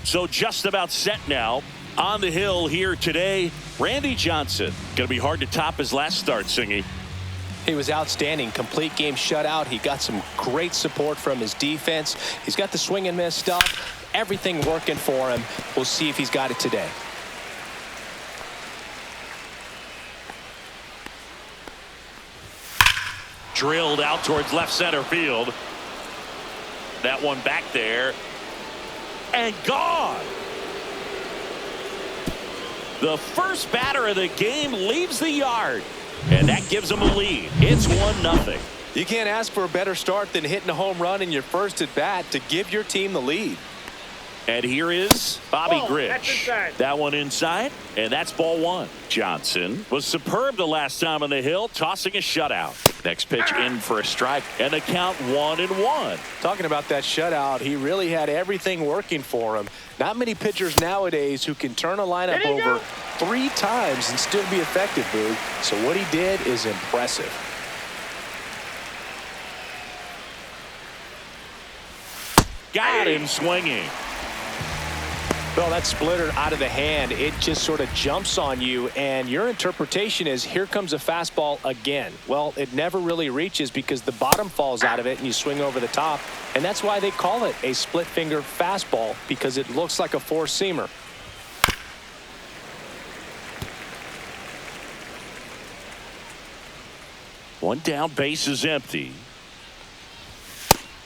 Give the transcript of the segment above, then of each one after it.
So just about set now. On the hill here today, Randy Johnson. Going to be hard to top his last start, Singy. He was outstanding. Complete game shutout. He got some great support from his defense. He's got the swing and miss stuff. Everything working for him. We'll see if he's got it today. Drilled out towards left center field. That one back there. And gone. The first batter of the game leaves the yard. And that gives them a lead. It's 1-0. You can't ask for a better start than hitting a home run in your first at bat to give your team the lead. And here is Bobby Grich. That one inside, and that's ball one. Johnson was superb the last time on the hill, tossing a shutout. Next pitch in for a strike, and the count 1-1. Talking about that shutout, he really had everything working for him. Not many pitchers nowadays who can turn a lineup over 3 times and still be effective, Boog. So what he did is impressive. Got him swinging. Well, that splitter out of the hand, it just sort of jumps on you, and your interpretation is, here comes a fastball again. Well, it never really reaches because the bottom falls out of it and you swing over the top, and that's why they call it a split finger fastball, because it looks like a four-seamer. One down, base is empty.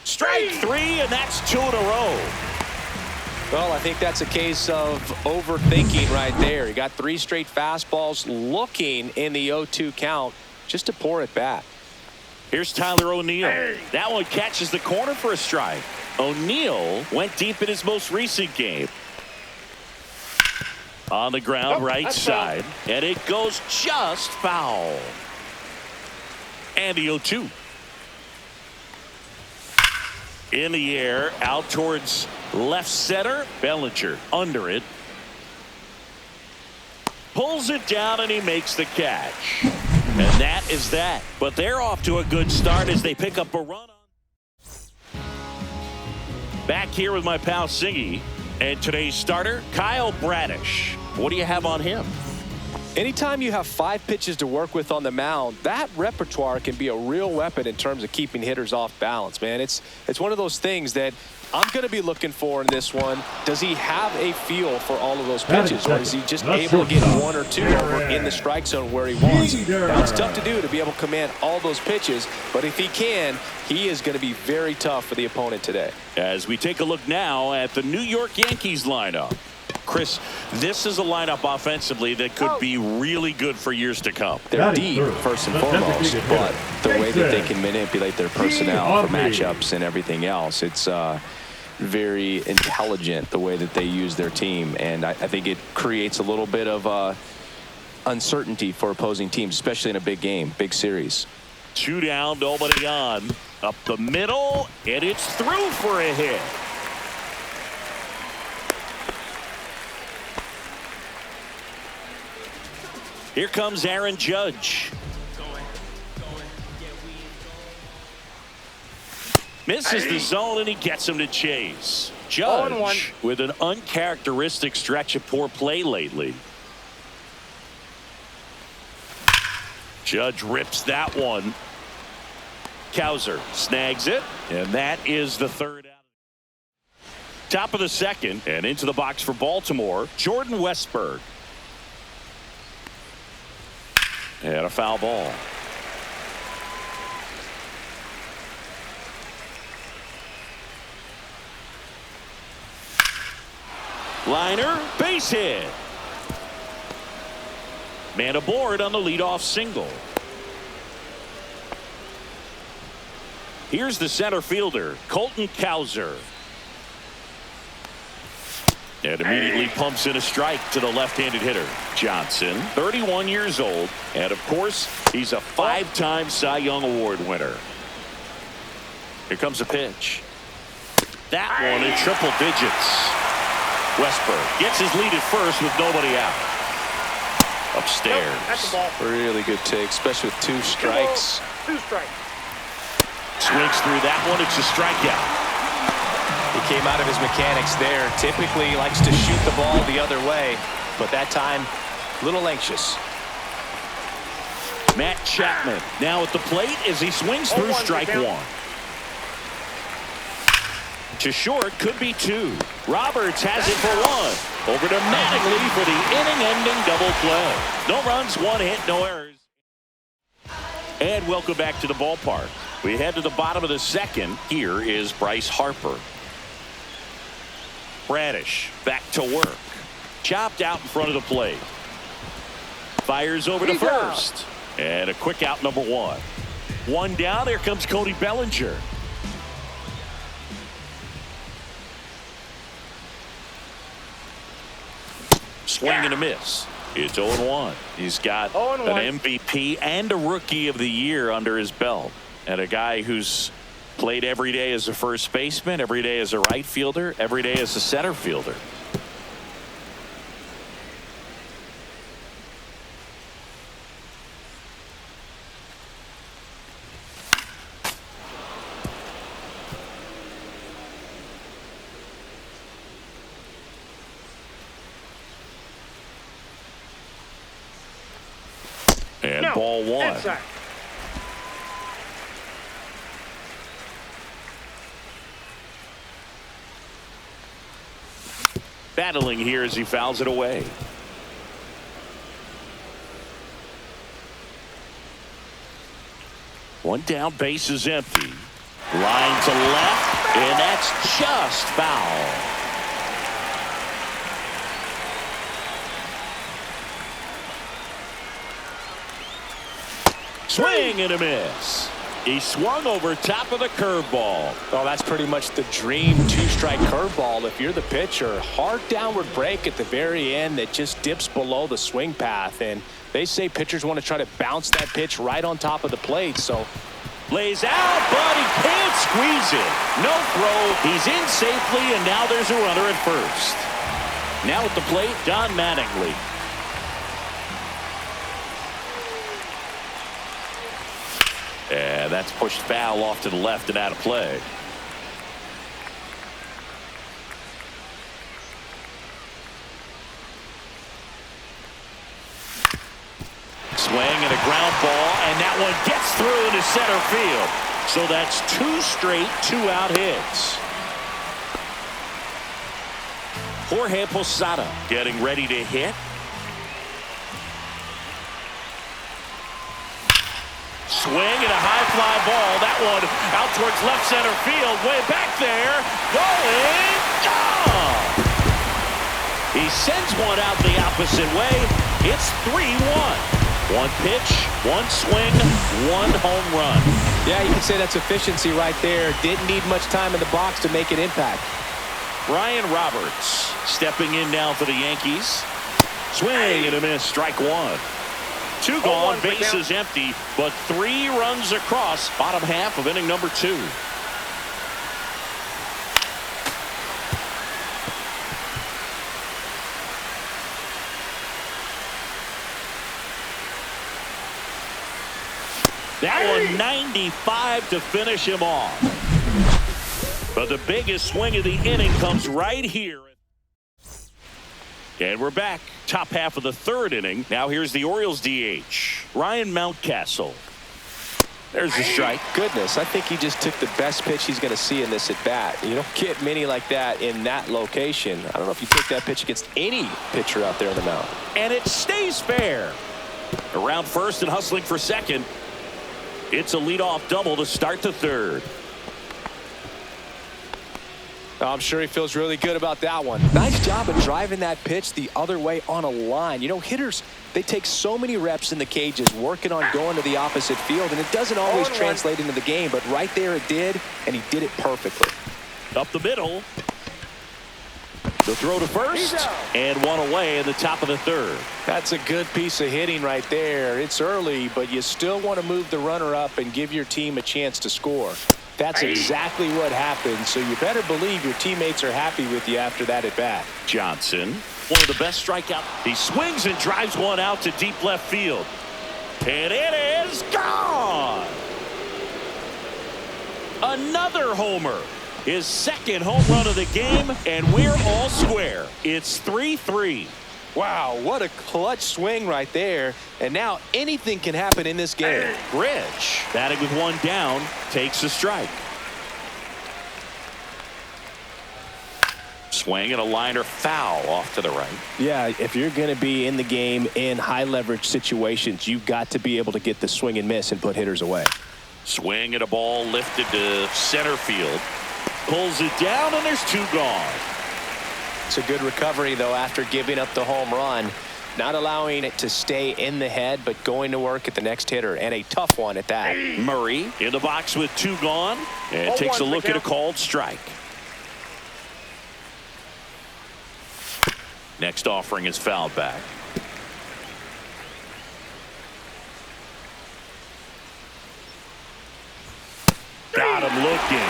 Strike 3, and that's 2 in a row. Well, I think that's a case of overthinking right there. He got 3 straight fastballs looking in the 0-2 count just to pour it back. Here's Tyler O'Neill. That one catches the corner for a strike. O'Neill went deep in his most recent game. On the ground, right side. And it goes just foul. And the 0-2. In the air, out towards left center. Bellinger under it. Pulls it down and he makes the catch. And that is that. But they're off to a good start as they pick up a run. Back here with my pal Singy. And today's starter, Kyle Bradish. What do you have on him? Anytime you have 5 pitches to work with on the mound, that repertoire can be a real weapon in terms of keeping hitters off balance, man. It's one of those things that I'm going to be looking for in this one. Does he have a feel for all of those pitches, or is he just able to get 1 or 2 over in the strike zone where he wants? Now, it's tough to do, to be able to command all those pitches, but if he can, he is going to be very tough for the opponent today. As we take a look now at the New York Yankees lineup. Chris, this is a lineup offensively that could be really good for years to come. They're deep, first and foremost, but the way that they can manipulate their personnel for matchups and everything else, it's very intelligent the way that they use their team, and I think it creates a little bit of uncertainty for opposing teams, especially in a big game, big series. 2 down, nobody on. Up the middle, and it's through for a hit. Here comes Aaron Judge. Misses the zone, and he gets him to chase. Judge with an uncharacteristic stretch of poor play lately. Judge rips that one. Cowser snags it, and that is the 3rd out. Top of the 2nd, and into the box for Baltimore, Jordan Westburg. And a foul ball. Liner, base hit. Man aboard on the leadoff single. Here's the center fielder, Colton Cowser. And immediately pumps in a strike to the left-handed hitter. Johnson, 31 years old, and of course, he's a 5-time Cy Young Award winner. Here comes a pitch. That one in triple digits. Westburg gets his lead at first with nobody out. Upstairs. That's the ball. Really good take, especially with 2 strikes. 2 strikes. Swings through that one. It's a strikeout. He came out of his mechanics there. Typically he likes to shoot the ball the other way, but that time a little anxious. Matt Chapman now at the plate as he swings through strike one. To short, could be two. Roberts has it for one. Over to Mattingly for the inning-ending double play. No runs, one hit, no errors. And welcome back to the ballpark. We head to the bottom of the second. Here is Bryce Harper. Bradish back to work. Chopped out in front of the plate. Fires over to first. And a quick out, number one. One down. Here comes Cody Bellinger. Swing and a miss. It's 0-1. He's got an MVP and a Rookie of the Year under his belt. And a guy who's played every day as a first baseman, every day as a right fielder, every day as a center fielder. And ball one. Inside. Battling here as he fouls it away. One down, base is empty. Line to left, and that's just foul. Swing and a miss. He swung over top of the curveball. Oh, that's pretty much the dream two-strike curveball. If you're the pitcher, hard downward break at the very end that just dips below the swing path. And they say pitchers want to try to bounce that pitch right on top of the plate. So lays out, but he can't squeeze it. No throw. He's in safely, and now there's a runner at first. Now at the plate, Don Mattingly. And that's pushed foul off to the left and out of play. Swing and a ground ball, and that one gets through into center field. So that's two straight two-out hits. Jorge Posada getting ready to hit. Swing and a high fly ball. That one out towards left center field. Way back there. Going. Gone. He sends one out the opposite way. It's 3-1. One pitch, one swing, one home run. Yeah, you can say that's efficiency right there. Didn't need much time in the box to make an impact. Brian Roberts stepping in now for the Yankees. Swing and a miss. Strike one. Two gone, base is empty, but 3 runs across bottom half of inning number 2. That one 95 to finish him off. But the biggest swing of the inning comes right here. And we're back. Top half of the third inning. Now here's the Orioles DH, Ryan Mountcastle. There's the strike. Goodness, I think he just took the best pitch he's going to see in this at-bat. You don't get many like that in that location. I don't know if you take that pitch against any pitcher out there on the mound. And it stays fair. Around first and hustling for second. It's a leadoff double to start the third. I'm sure he feels really good about that one. Nice job of driving that pitch the other way on a line. You know, hitters, they take so many reps in the cages working on going to the opposite field, and it doesn't always translate into the game, but right there it did, and he did it perfectly. Up the middle. The throw to first, and one away in the top of the third. That's a good piece of hitting right there. It's early, but you still want to move the runner up and give your team a chance to score. That's exactly what happened, so you better believe your teammates are happy with you after that at bat. Johnson, one of the best strikeouts. He swings and drives one out to deep left field. And it is gone. Another homer. His second home run of the game, and we're all square. It's 3-3. Wow, what a clutch swing right there. And now anything can happen in this game. Rich, batting with one down, takes a strike. Swing and a liner foul off to the right. Yeah, if you're going to be in the game in high leverage situations, you've got to be able to get the swing and miss and put hitters away. Swing and a ball lifted to center field. Pulls it down, and there's two gone. It's a good recovery, though, after giving up the home run. Not allowing it to stay in the head, but going to work at the next hitter, and a tough one at that. Murray in the box with two gone, and takes a look at a called strike. Next offering is fouled back. Got him looking.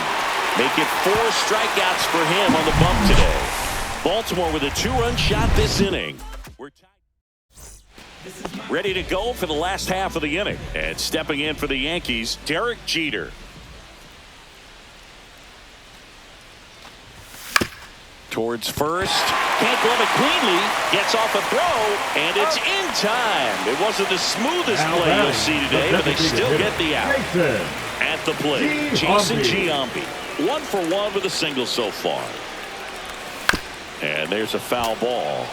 Make it 4 strikeouts for him on the bump today. Baltimore with a 2-run shot this inning. We're ready to go for the last half of the inning. And stepping in for the Yankees, Derek Jeter. Towards first. Can't glove it cleanly. Gets off a throw, and it's in time. It wasn't the smoothest play you'll see today, but they still get the out. At the plate, Jason Giambi. 1 for 1 with a single so far. And there's a foul ball.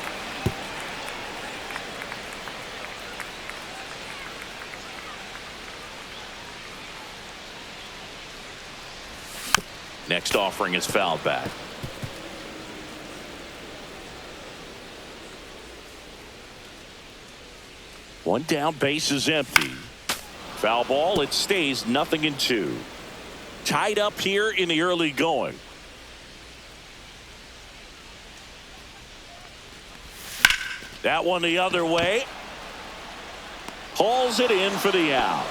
Next offering is fouled back. One down, base is empty. Foul ball, it stays 0-2. Tied up here in the early going. That one the other way. Hauls it in for the out.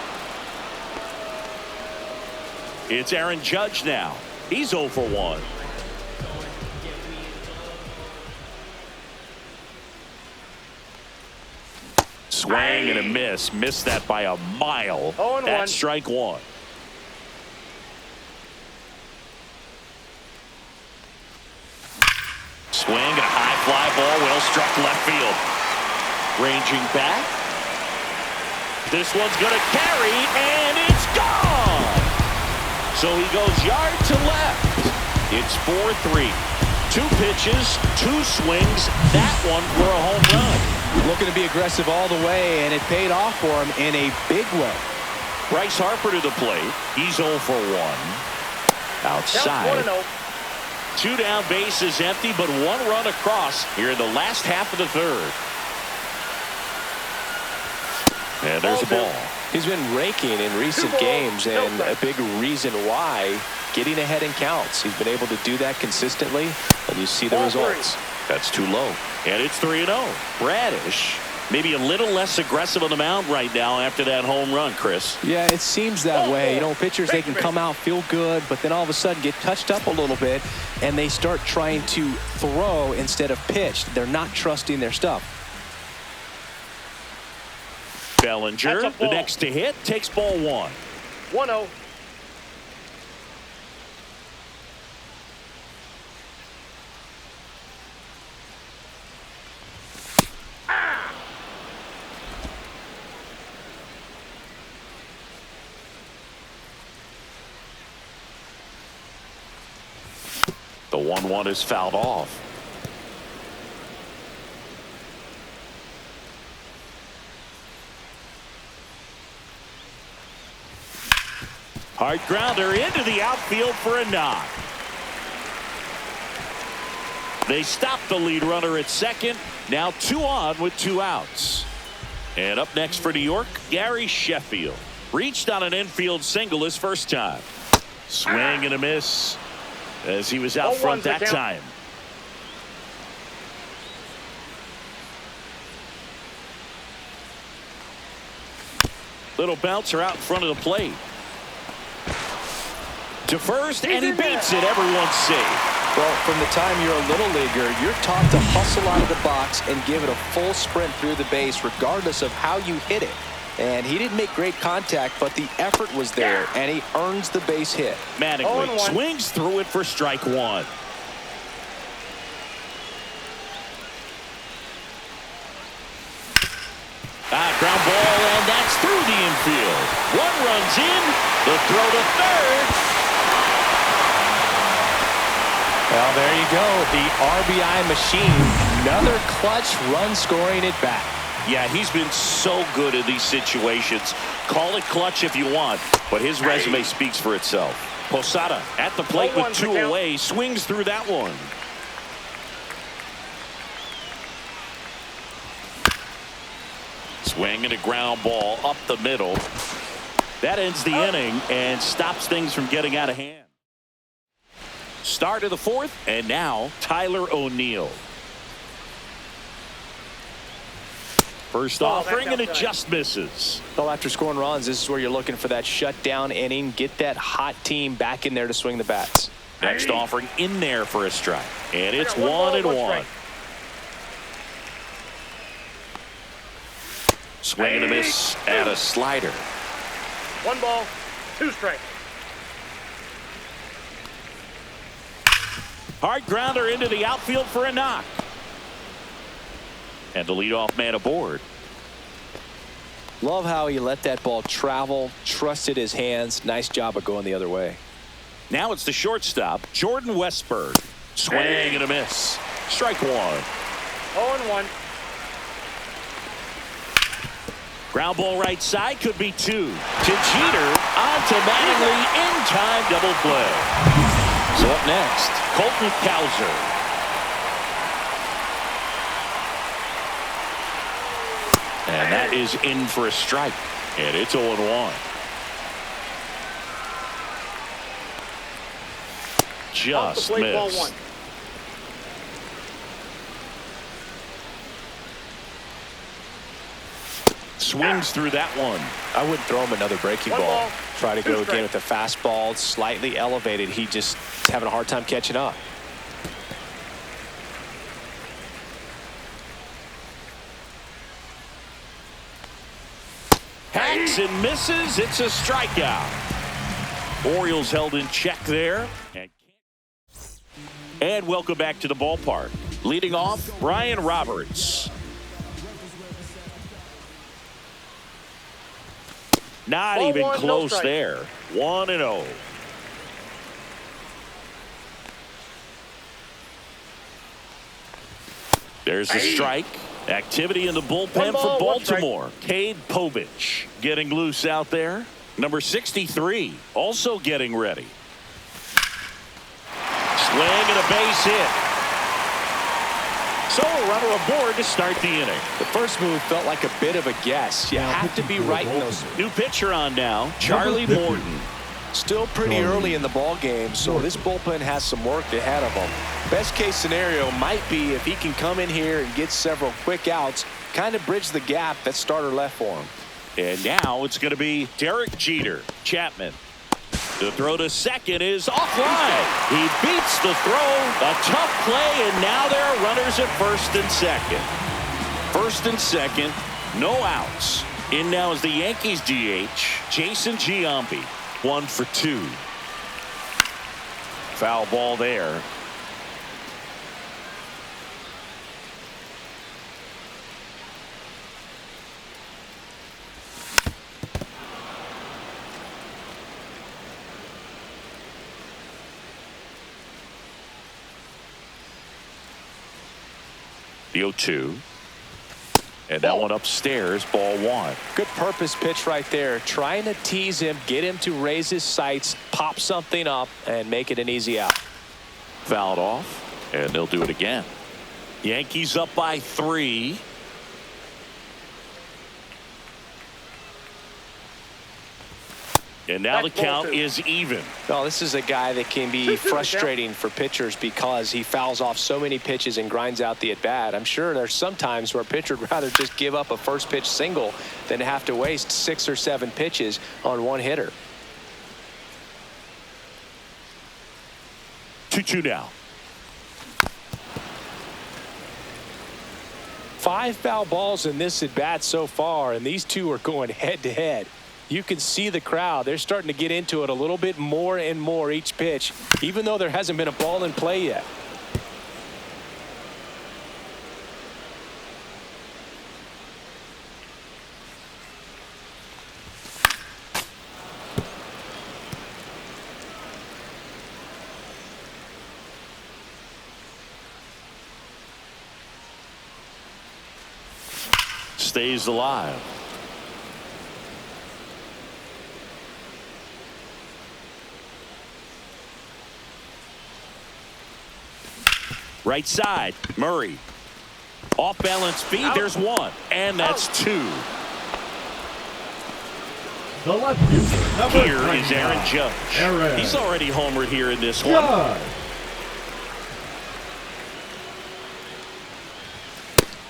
It's Aaron Judge now. He's 0 for 1. Swing and a miss. Missed that by a mile. That's strike 1. Swing and a high fly ball. Well struck left field. Ranging back. This one's going to carry, and it's gone. So he goes yard to left. It's 4-3. 2 pitches, 2 swings. That one for a home run. Looking to be aggressive all the way, and it paid off for him in a big way. Bryce Harper to the plate. He's 0 for 1. Outside. 2 down, base is empty, but 1 run across here in the last half of the third. And there's a ball. He's been raking in recent games, and a big reason why, getting ahead in counts. He's been able to do that consistently, and you see the results. That's too low. And it's 3-0. Bradish maybe a little less aggressive on the mound right now after that home run, Chris. Yeah, it seems that way. You know, pitchers, they can come out, feel good, but then all of a sudden get touched up a little bit, and they start trying to throw instead of pitch. They're not trusting their stuff. Bellinger, the next to hit, takes ball 1. 1-0. The 1-1 is fouled off. Hard grounder into the outfield for a knock. They stop the lead runner at second. Now 2 on with 2 outs. And up next for New York, Gary Sheffield. Reached on an infield single his first time. Swing and a miss as he was out front that time. Little bouncer out in front of the plate. To first, and he beats it. Everyone's safe. Well, from the time you're a little leaguer, you're taught to hustle out of the box and give it a full sprint through the base regardless of how you hit it. And he didn't make great contact, but the effort was there, and he earns the base hit. Mattingly swings through it for strike one. Ground ball, and that's through the infield. One runs in, the throw to third. Well, there you go, the RBI machine. Another clutch run scoring at bat. Yeah, he's been so good in these situations. Call it clutch if you want, but his resume speaks for itself. Posada at the plate with two away, swings through that one. Swing and a ground ball up the middle. That ends the inning and stops things from getting out of hand. Start of the fourth, and now Tyler O'Neill. First offering, and it just misses. Well, after scoring runs, this is where you're looking for that shutdown inning. Get that hot team back in there to swing the bats. Next offering in there for a strike. And it's 1-1. Swing and a miss at a slider. 1 ball, 2 strikes. Hard grounder into the outfield for a knock. And the leadoff man aboard. Love how he let that ball travel, trusted his hands. Nice job of going the other way. Now it's the shortstop, Jordan Westberg. Swing and a miss. Strike one. 0-1. Ground ball right side, could be two. To Jeter, on to Mattingly, in time double play. So up next, Colton Cowser. And that is in for a strike. And it's 0-1. Just missed. Swings through that one. I wouldn't throw him another breaking ball. Ball. Try to go Strike. again with the fastball, slightly elevated. He just having a hard time catching up. Hacks and misses. It's a strikeout. Orioles held in check there. And welcome back to the ballpark. Leading off, Brian Roberts. Not Ball even one, no close strike. there. 1-0. There's a strike. Activity in the bullpen ball, for one strike. Baltimore. Cade Povich getting loose out there. Number 63 also getting ready. Swing and a base hit. So a runner aboard to start the inning. The first move felt like a bit of a guess. You have to be right in those. New pitcher on now, Charlie Morton. Still pretty early in the ball game, so this bullpen has some work ahead of them. Best case scenario might be if he can come in here and get several quick outs, kind of bridge the gap that starter left for him. And now it's going to be Derek Jeter. Chapman. The throw to second is offline. He beats the throw. A tough play, and now there are runners at first and second. First and second, no outs. In now is the Yankees DH, Jason Giambi. 1 for 2. Foul ball there. The 0-2. And that one upstairs, ball one. Good purpose pitch right there. Trying to tease him, get him to raise his sights, pop something up, and make it an easy out. Fouled off, and they'll do it again. Yankees up by 3. And now the count is even. Well, this is a guy that can be frustrating for pitchers because he fouls off so many pitches and grinds out the at-bat. I'm sure there's some times where a pitcher would rather just give up a first pitch single than have to waste 6 or 7 pitches on one hitter. 2-2 now. 5 foul balls in this at bat so far, and these two are going head to head. You can see the crowd. They're starting to get into it a little bit more and more each pitch, even though there hasn't been a ball in play yet. Stays alive. Right side, Murray. Off balance speed, there's one. And that's two. The left fielder, number Here is 29, Aaron Judge. Aaron He's already homered here in this one. Judge.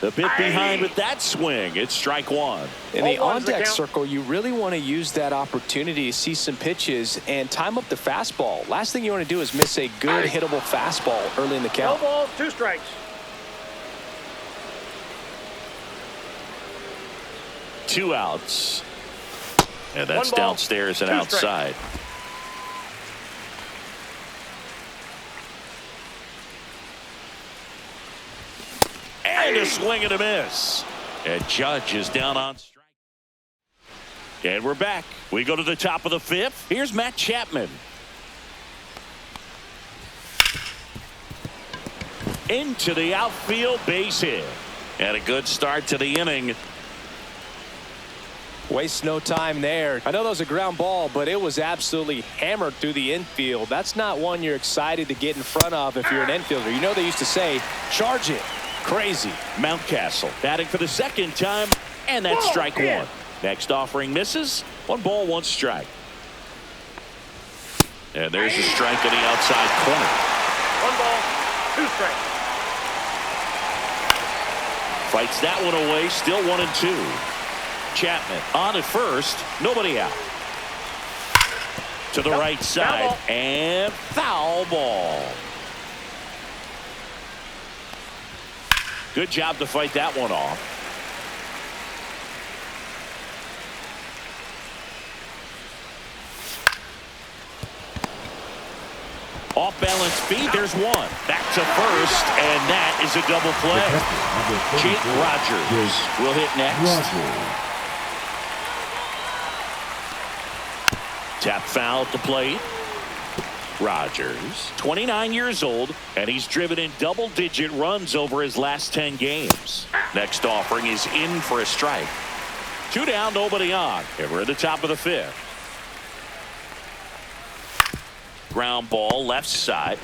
The bit behind with that swing. It's strike one. In the Hold on, on-deck count. circle, you really want to use that opportunity to see some pitches and time up the fastball. Last thing you want to do is miss a good hittable fastball early in the No count. balls, 2 strikes. Two outs. And that's 1 ball, downstairs and 2 strikes. outside. And a swing and a miss. And Judge is down on strike. And we're back. We go to the top of the 5th. Here's Matt Chapman. Into the outfield, base hit. And a good start to the inning. Waste no time there. I know that was a ground ball, but it was absolutely hammered through the infield. That's not one you're excited to get in front of if you're an infielder. You know they used to say, charge it. Crazy. Mountcastle batting for the second time, and that's strike one. Next offering misses. 1 ball, 1 strike. And there's a strike in the outside corner. 1 ball, 2 strikes. Fights that one away, still 1-2. Chapman on at first, nobody out. To the right side, ball. and foul ball. Good job to fight that one off. Off balance speed, there's one. Back to first, and that is a double play. Jake Rogers will hit next. Tap foul at the plate. Rogers, 29 years old, and he's driven in double-digit runs over his last 10 games. Next offering is in for a strike. 2 down, nobody on, and we're at the top of the 5th. Ground ball, left side.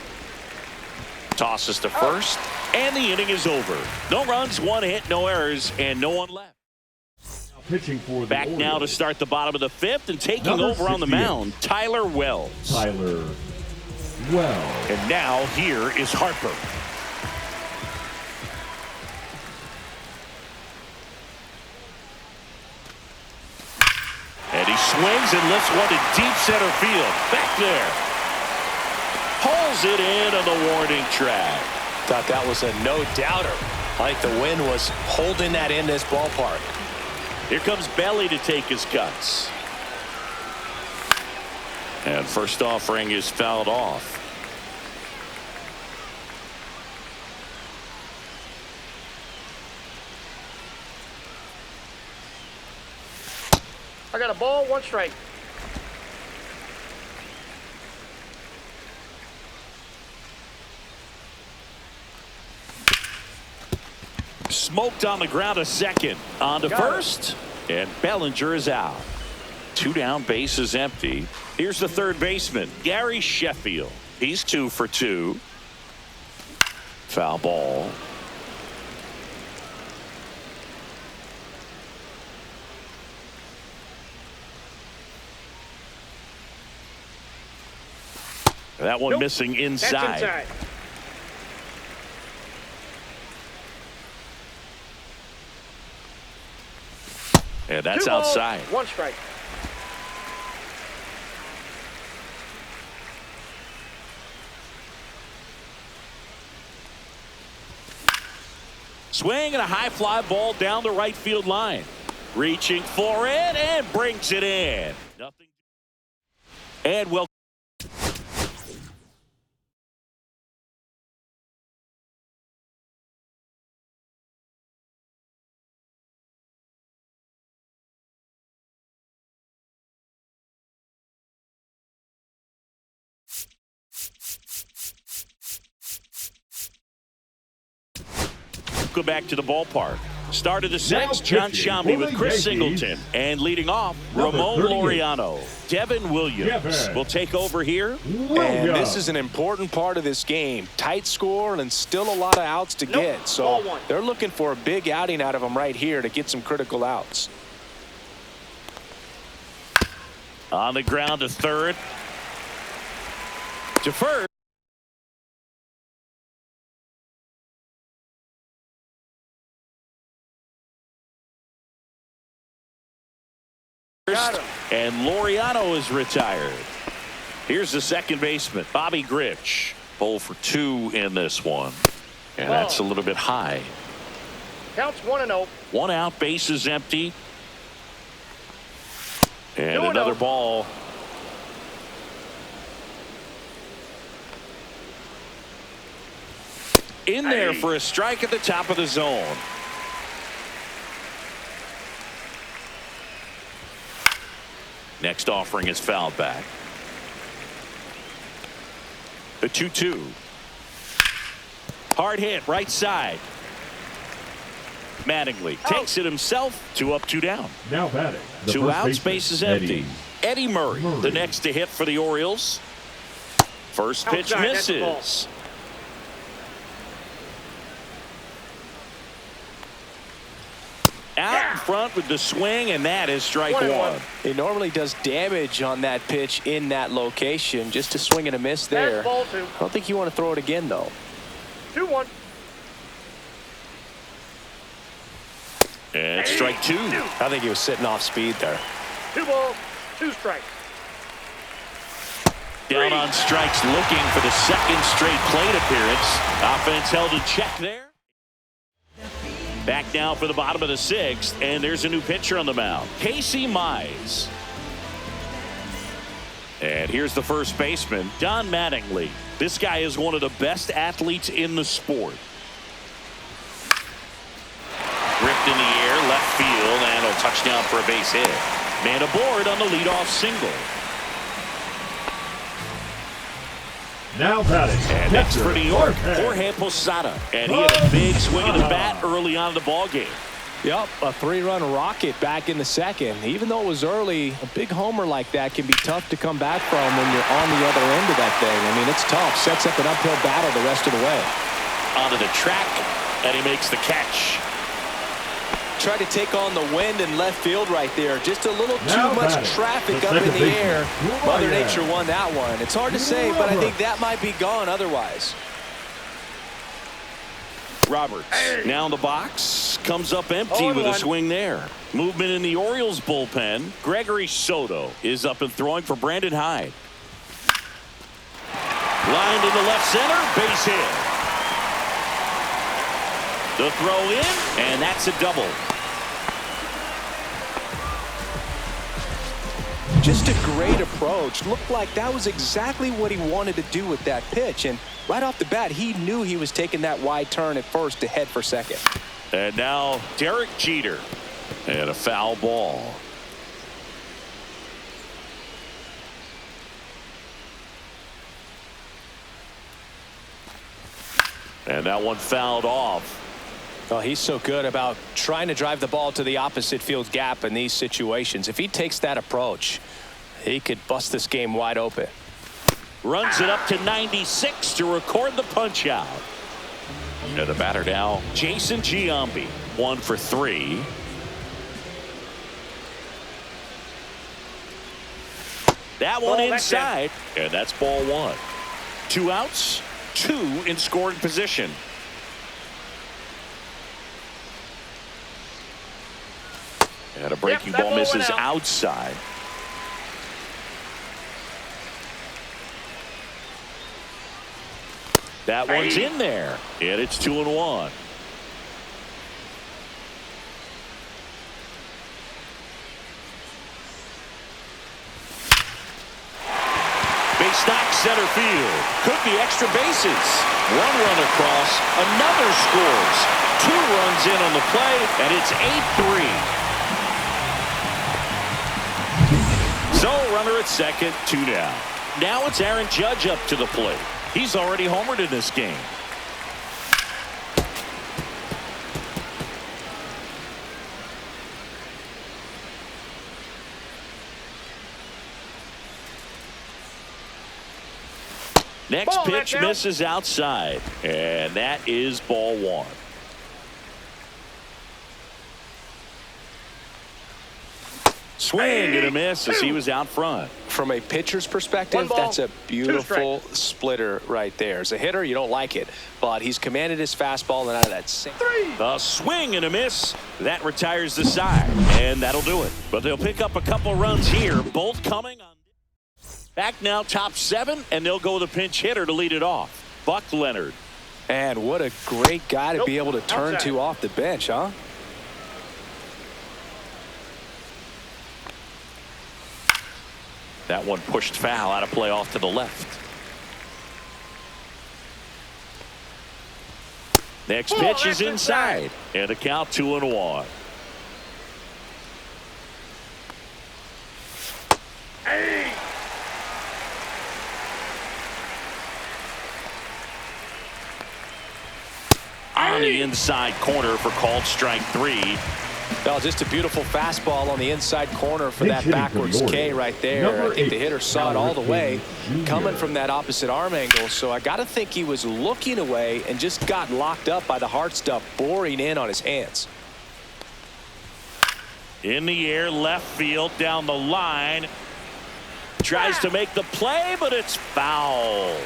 Tosses to first, and the inning is over. No runs, 1 hit, no errors, and no one left. Pitching for the Back now to start the bottom of the 5th, and taking Number over on the 68. mound, Tyler Wells. Tyler Wells. And now here is Harper. And he swings and lifts one to deep center field. Back there. Pulls it in on the warning track. Thought that was a no-doubter. Like the wind was holding that in this ballpark. Here comes Belly to take his cuts. And first offering is fouled off. I got a ball, 1 strike. Smoked on the ground a second. On to first. And Bellinger is out. 2 down, base is empty. Here's the third baseman, Gary Sheffield. He's 2 for 2. Foul ball. That one missing inside. That's inside. And that's 2 balls, outside. 1 strike. Swing and a high fly ball down the right field line. Reaching for it and brings it in. Nothing. And well. Go back to the ballpark. Start of the sixth, John Shambi with Chris Singleton. And leading off, Ramon Laureano. Devin Williams will take over here. And this is an important part of this game. Tight score and still a lot of outs to get. So they're looking for a big outing out of him right here to get some critical outs. On the ground to third. To first. And Laureano is retired. Here's the second baseman, Bobby Grich. 0 for 2 in this one. And that's a little bit high. Counts 1-0. 1 out, base is empty. And another ball. In there for a strike at the top of the zone. Next offering is fouled back. The 2-2. Hard hit, right side. Mattingly takes it himself. 2 up, 2 down. Now batting. 2 outs, base is empty. Eddie Murray, the next to hit for the Orioles. First pitch misses. Out in front with the swing, and that is strike 1. He normally does damage on that pitch in that location. Just a swing and a miss there. Ball 2. I don't think you want to throw it again, though. 2-1. And strike 2. I think he was sitting off speed there. 2 balls, 2 strikes. Down on strikes, looking for the second straight plate appearance. Offense held in check there. Back now for the bottom of the 6th, and there's a new pitcher on the mound, Casey Mize. And here's the first baseman, Don Mattingly. This guy is one of the best athletes in the sport. Ripped in the air, left field, and a touchdown for a base hit. Man aboard on the leadoff single. Now batting. And next for New York, Jorge Posada. And he had a big swing of the bat early on in the ballgame. Yep, a 3-run rocket back in the second. Even though it was early, a big homer like that can be tough to come back from when you're on the other end of that thing. I mean, it's tough. Sets up an uphill battle the rest of the way. Onto the track, and he makes the catch. Tried to take on the wind in left field right there. Just a little too much traffic up in the air. Mother Nature won that one. It's hard to say, but I think that might be gone otherwise. Roberts now in the box, comes up empty with a swing there. Movement in the Orioles bullpen. Gregory Soto is up and throwing for Brandon Hyde. Lined in the left center, base hit. The throw in, and that's a double. Just a great approach. Looked like that was exactly what he wanted to do with that pitch. And right off the bat, he knew he was taking that wide turn at first to head for second. And now Derek Jeter. And a foul ball. And that one fouled off. Well, he's so good about trying to drive the ball to the opposite field gap in these situations. If he takes that approach, he could bust this game wide open. Runs it up to 96 to record the punch out. And the batter now, Jason Giambi, 1 for 3. That one inside, and that's ball 1. 2 outs, 2 in scoring position. And a breaking ball misses outside. That one's in there, and it's 2-1. Base knock center field. Could be extra bases. One run across. Another scores. 2 runs in on the play, and it's 8-3. So runner at second, 2 down. Now it's Aaron Judge up to the plate. He's already homered in this game. Next pitch misses outside, and that is ball 1. Swing and a miss as he was out front. From a pitcher's perspective, that's a beautiful splitter right there. As a hitter, you don't like it, but he's commanded his fastball and out of that same. A swing and a miss. That retires the side, and that'll do it. But they'll pick up a couple runs here, both coming on. Back now, top 7, and they'll go with a pinch hitter to lead it off. Buck Leonard. And what a great guy to be able to turn to off the bench, huh? That one pushed foul, out of play off to the left. Next pitch is inside, and the count 2-1. On the inside corner for called strike 3. Well, just a beautiful fastball on the inside corner for that backwards K right there. I think the hitter saw it all the way coming from that opposite arm angle. So I got to think he was looking away and just got locked up by the hard stuff boring in on his hands. In the air, left field, down the line. Tries to make the play, but it's foul.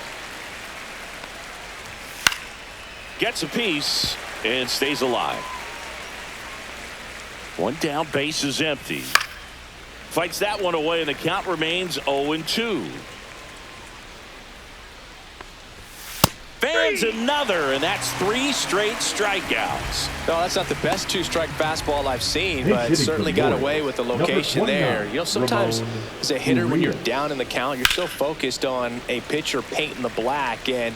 Gets a piece and stays alive. One down, base is empty. Fights that one away, and the count remains 0-2. Fans another, and that's 3 straight strikeouts. No, that's not the best 2-strike fastball I've seen, but certainly got away with the location there. You know, sometimes as a hitter, when you're down in the count, you're so focused on a pitcher painting the black, and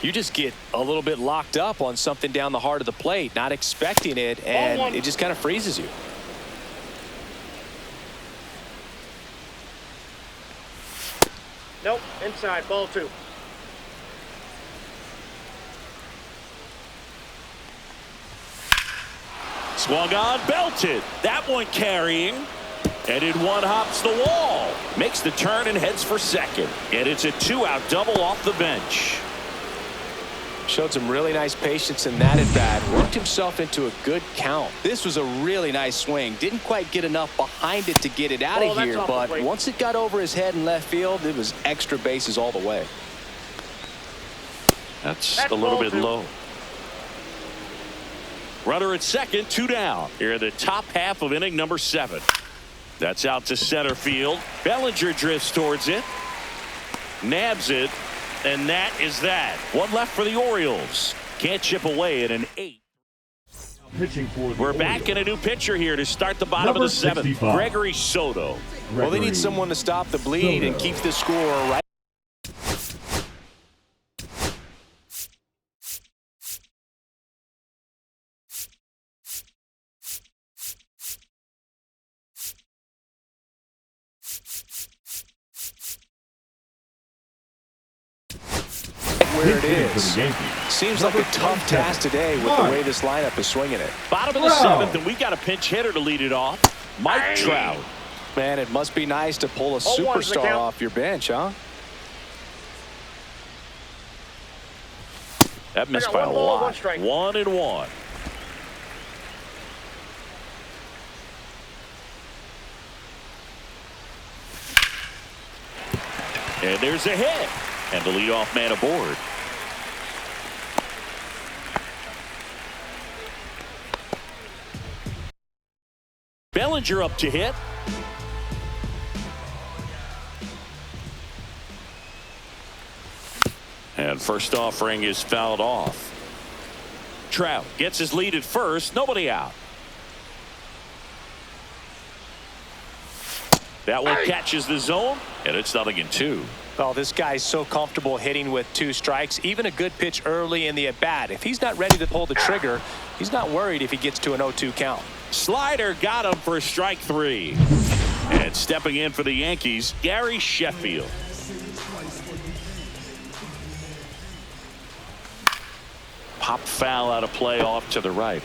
you just get a little bit locked up on something down the heart of the plate, not expecting it, and it just kind of freezes you. Nope, inside, ball 2. Swung on, belted. That one carrying. And in one hops the wall. Makes the turn and heads for second. And it's a 2-out double off the bench. Showed some really nice patience in that at bat. Worked himself into a good count. This was a really nice swing. Didn't quite get enough behind it to get it out of here, but once it got over his head in left field, it was extra bases all the way. That's a little bit low. Runner at second, 2 down. Here in the top half of inning number 7. That's out to center field. Bellinger drifts towards it. Nabs it. And that is that. One left for the Orioles. Can't chip away at an 8. We're back in a new pitcher here to start the bottom of the 7th. Gregory Soto. Well, they need someone to stop the bleed and keep the score right. Where it is. Seems like a tough task today with the way this lineup is swinging it. Bottom of the 7th, and we got a pinch hitter to lead it off. Mike Trout. Man, it must be nice to pull a superstar off your bench, huh? That missed by a lot. 1-1. And there's a hit. And the leadoff man aboard. Bellinger up to hit. And first offering is fouled off. Trout gets his lead at first. Nobody out. That one catches the zone, and it's 0-2. Well, this guy's so comfortable hitting with 2 strikes. Even a good pitch early in the at-bat. If he's not ready to pull the trigger, he's not worried if he gets to an 0-2 count. Slider got him for strike 3. And stepping in for the Yankees, Gary Sheffield. Pop foul out of play off to the right.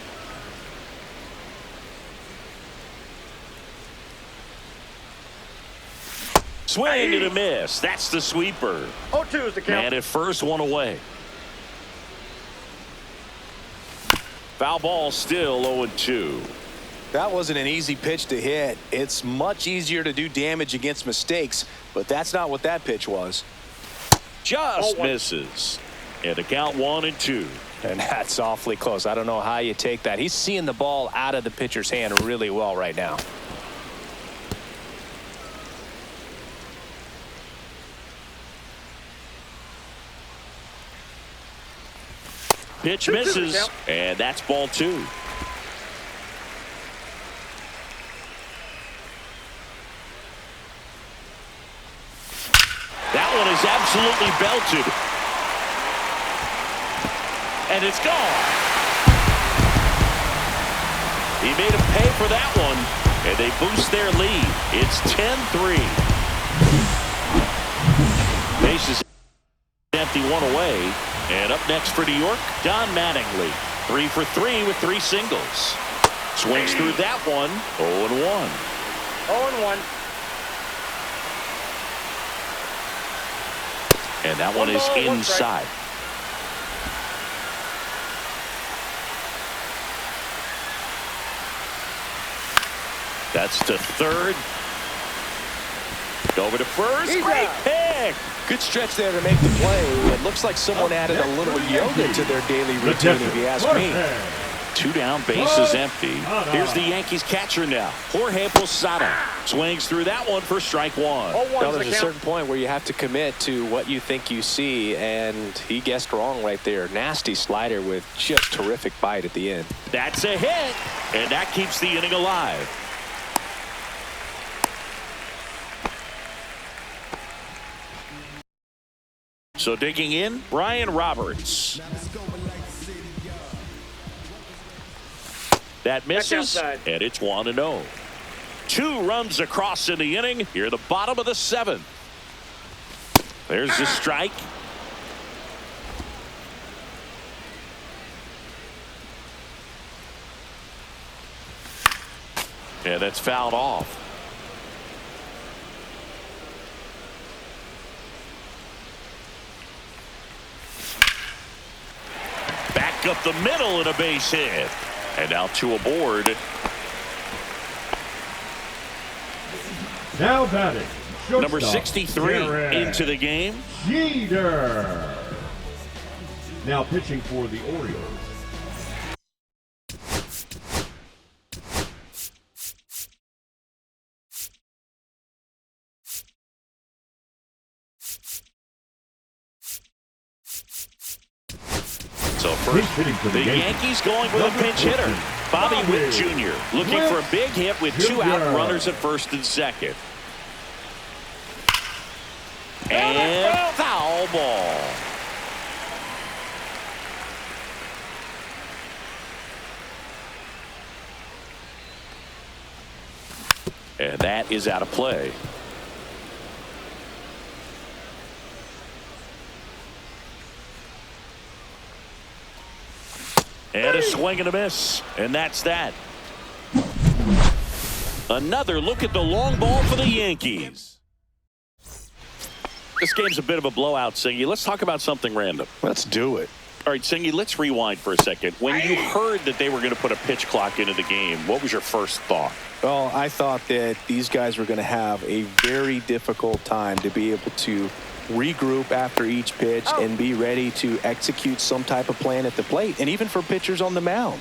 Swing and a miss. That's the sweeper. 0-2 is the count. And at first, 1 away. Foul ball still 0-2. That wasn't an easy pitch to hit. It's much easier to do damage against mistakes, but that's not what that pitch was. Just misses. And the count 1-2. And that's awfully close. I don't know how you take that. He's seeing the ball out of the pitcher's hand really well right now. Pitch misses, and that's ball 2. That one is absolutely belted. And it's gone. He made him pay for that one, and they boost their lead. It's 10-3. Bases empty, 1 away. And up next for New York, Don Mattingly. 3 for 3 with 3 singles. Swings through that one. 0-1. 0-1. And that one is inside. That's to third. Over to first. Great pick. Good stretch there to make the play. It looks like someone added a little yoga to their daily routine, if you ask me. 2 down, bases empty. Here's the Yankees catcher now, Jorge Posada. Swings through that one for strike 1. Now, there's a certain point where you have to commit to what you think you see, and he guessed wrong right there. Nasty slider with just terrific bite at the end. That's a hit, and that keeps the inning alive. So digging in, Brian Roberts. That misses, and it's 1-0. 2 runs across in the inning. Here, the bottom of the 7th. There's the strike. And that's fouled off. Back up the middle and a base hit. And now 2 aboard. Now batting, Number 63 into the game. Jeter. Now pitching for the Orioles. So first, the Yankees going with a pinch hitter. Bobby Witt Jr. looking for a big hit with 2 out runners at first and second. And foul ball. And that is out of play. And a swing and a miss. And that's that. Another look at the long ball for the Yankees. This game's a bit of a blowout, Singy. Let's talk about something random. Let's do it. All right, Singy, let's rewind for a second. When you heard that they were going to put a pitch clock into the game, what was your first thought? Well, I thought that these guys were going to have a very difficult time to be able to regroup after each pitch and be ready to execute some type of plan at the plate, and even for pitchers on the mound.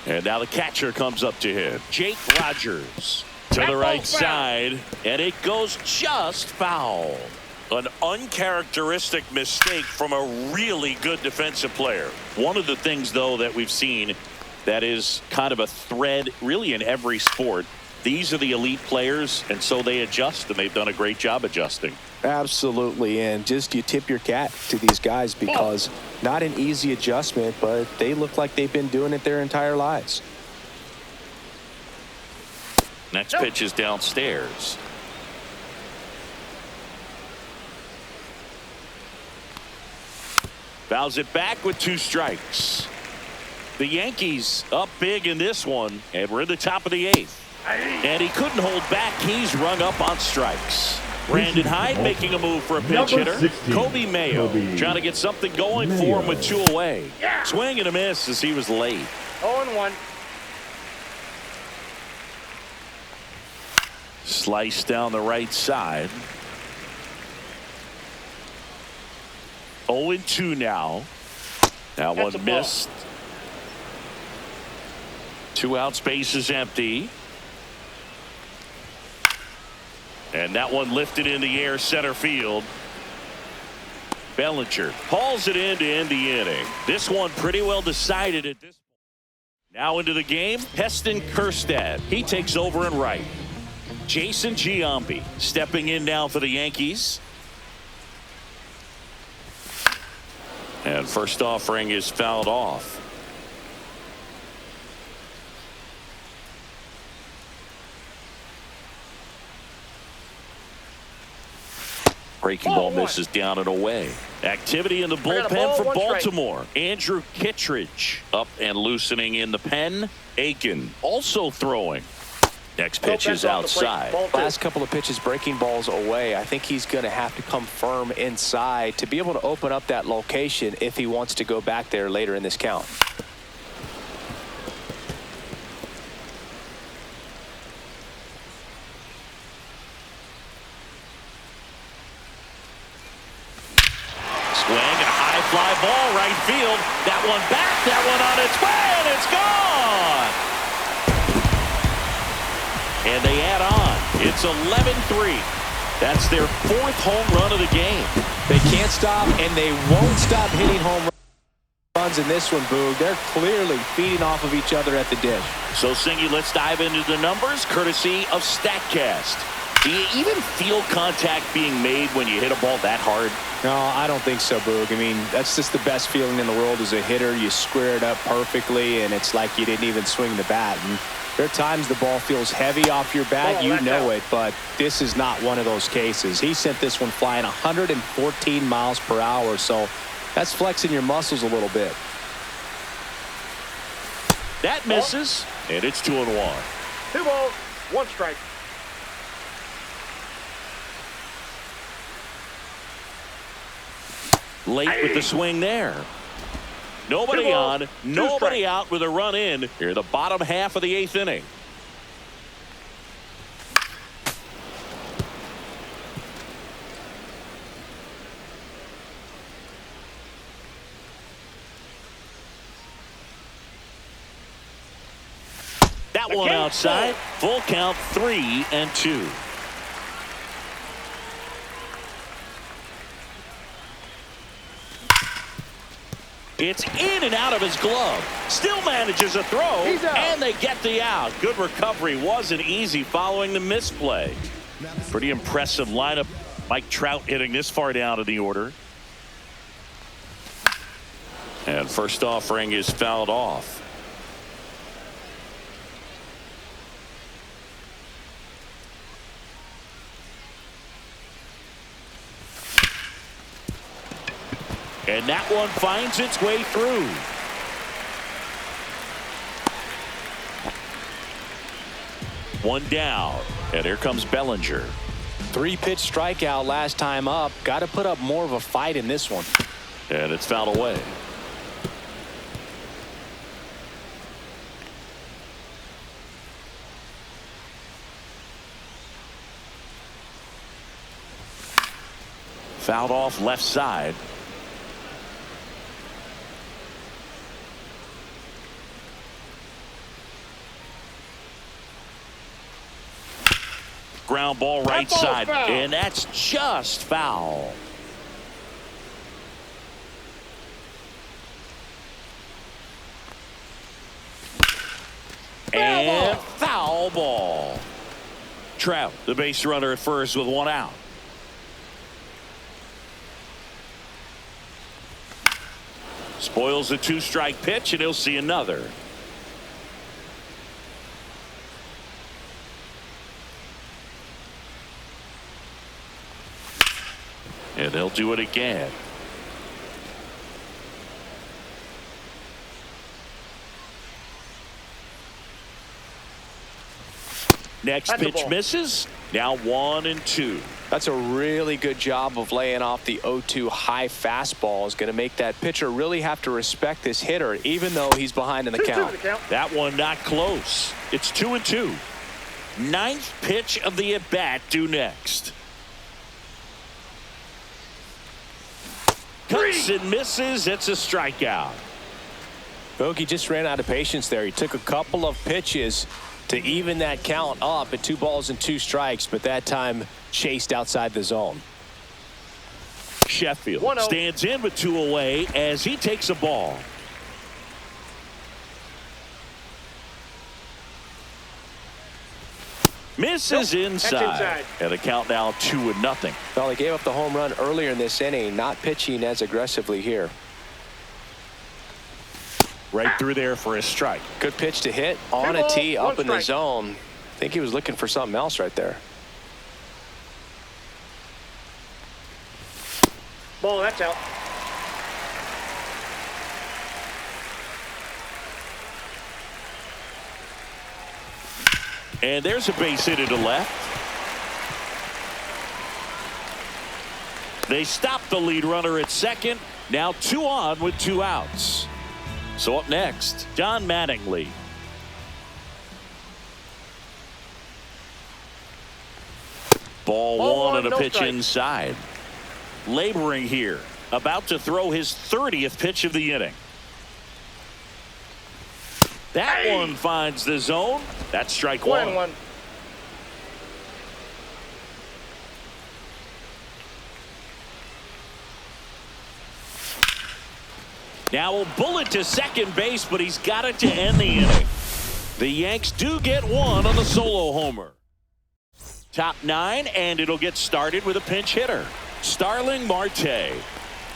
And now the catcher comes up to him. Jake Rogers to the right side, and it goes just foul. An uncharacteristic mistake from a really good defensive player. One of the things, though, that we've seen that is kind of a thread really in every sport, these are the elite players, and so they adjust, and they've done a great job adjusting. Absolutely, and just you tip your cap to these guys because not an easy adjustment, but they look like they've been doing it their entire lives. Next pitch is downstairs. Fouls it back with 2 strikes. The Yankees up big in this one, and we're in the top of the 8th. And he couldn't hold back. He's rung up on strikes. Brandon Hyde making a move for a pinch hitter. 16, Kobe Mayo trying to get something going for him with 2 away. Yeah. Swing and a miss as he was late. 0-1. Slice down the right side. 0-2 now. That That's a one ball. missed. 2 outs, base is empty. And that one lifted in the air center field. Bellinger hauls it in to end the inning. This one pretty well decided at this point. Now into the game, Heston Kjerstad. He takes over in right. Jason Giambi stepping in now for the Yankees. And first offering is fouled off. Breaking ball misses down and away. Activity in the bullpen for Baltimore. Andrew Kittredge up and loosening in the pen. Aiken also throwing. Next pitch is outside. Last couple of pitches breaking balls away. I think he's going to have to come firm inside to be able to open up that location if he wants to go back there later in this count. Swing and a high fly ball right field. That one back, that one on its way, and it's gone. And they add on. It's 11-3. That's their 4th home run of the game. They can't stop, and they won't stop hitting home runs in this one, Boog. They're clearly feeding off of each other at the dish. So, Singy, let's dive into the numbers, courtesy of StatCast. Do you even feel contact being made when you hit a ball that hard? No, I don't think so, Boog. I mean, that's just the best feeling in the world as a hitter. You square it up perfectly, and it's like you didn't even swing the bat. And there are times the ball feels heavy off your bat. You know it, but this is not one of those cases. He sent this one flying 114 miles per hour, so that's flexing your muscles a little bit. That misses, and it's 2-1. 2 balls, 1 strike. Late with the swing there. Nobody on, nobody out with a run in here, the bottom half of the 8th inning. That one outside. Full count, 3-2. It's in and out of his glove. Still manages a throw, and they get the out. Good recovery. Wasn't easy following the misplay. Pretty impressive lineup. Mike Trout hitting this far down in the order. And first offering is fouled off. And that one finds its way through. One down. And here comes Bellinger. 3-pitch strikeout last time up. Got to put up more of a fight in this one. And it's fouled away. Fouled off left side. Ground ball right side, foul. and that's just foul. And foul ball. Trout, the base runner at first with 1 out. Spoils the 2-strike pitch, and he'll see another. And they'll do it again. Next pitch misses. Now 1-2. That's a really good job of laying off the 0-2 high fastball. Is going to make that pitcher really have to respect this hitter, even though he's behind in the count. That one not close. It's 2-2. Ninth pitch of the at-bat due next. Cuts and misses. It's a strikeout. Bogey just ran out of patience there. He took a couple of pitches to even that count up at 2 balls and 2 strikes, but that time chased outside the zone. Sheffield stands in with 2 away as he takes a ball. Misses inside. And the count now 2-0. Well, they gave up the home run earlier in this inning, not pitching as aggressively here. Right through there for a strike. Good pitch to hit on a tee up in the zone. I think he was looking for something else right there. Ball, that's out. And there's a base hit to left. They stop the lead runner at second. Now 2 on with 2 outs. So up next, Don Mattingly. Ball 1 and a pitch inside. Laboring here. About to throw his 30th pitch of the inning. That one finds the zone. That's strike 1. Now a bullet to second base, but he's got it to end the inning. The Yanks do get 1 on the solo homer. Top 9, and it'll get started with a pinch hitter, Starling Marte.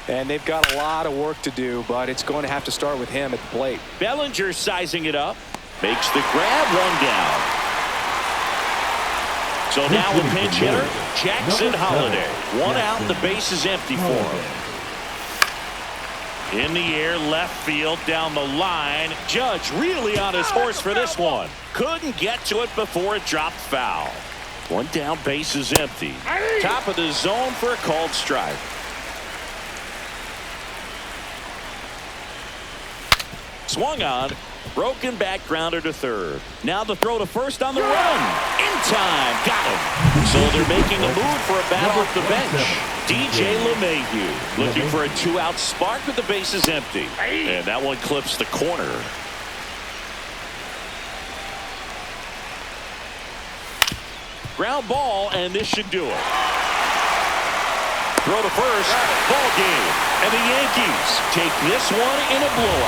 And they've got a lot of work to do, but it's going to have to start with him at the plate. Bellinger sizing it up, makes the grab, 1 down. So now a pinch hitter, Jackson Holliday. 1 out, and the base is empty for him. In the air, left field, down the line. Judge really on his horse for this one. Couldn't get to it before it dropped foul. 1 down, base is empty. Top of the zone for a called strike. Swung on, broken back, grounder to third. Now the throw to first on the run. In time, got him. So they're making a move for a bat off the bench. DJ LeMahieu looking for a 2-out spark with the bases empty. And that one clips the corner. Ground ball, and this should do it. Throw to first, ball game. And the Yankees take this one in a blowout.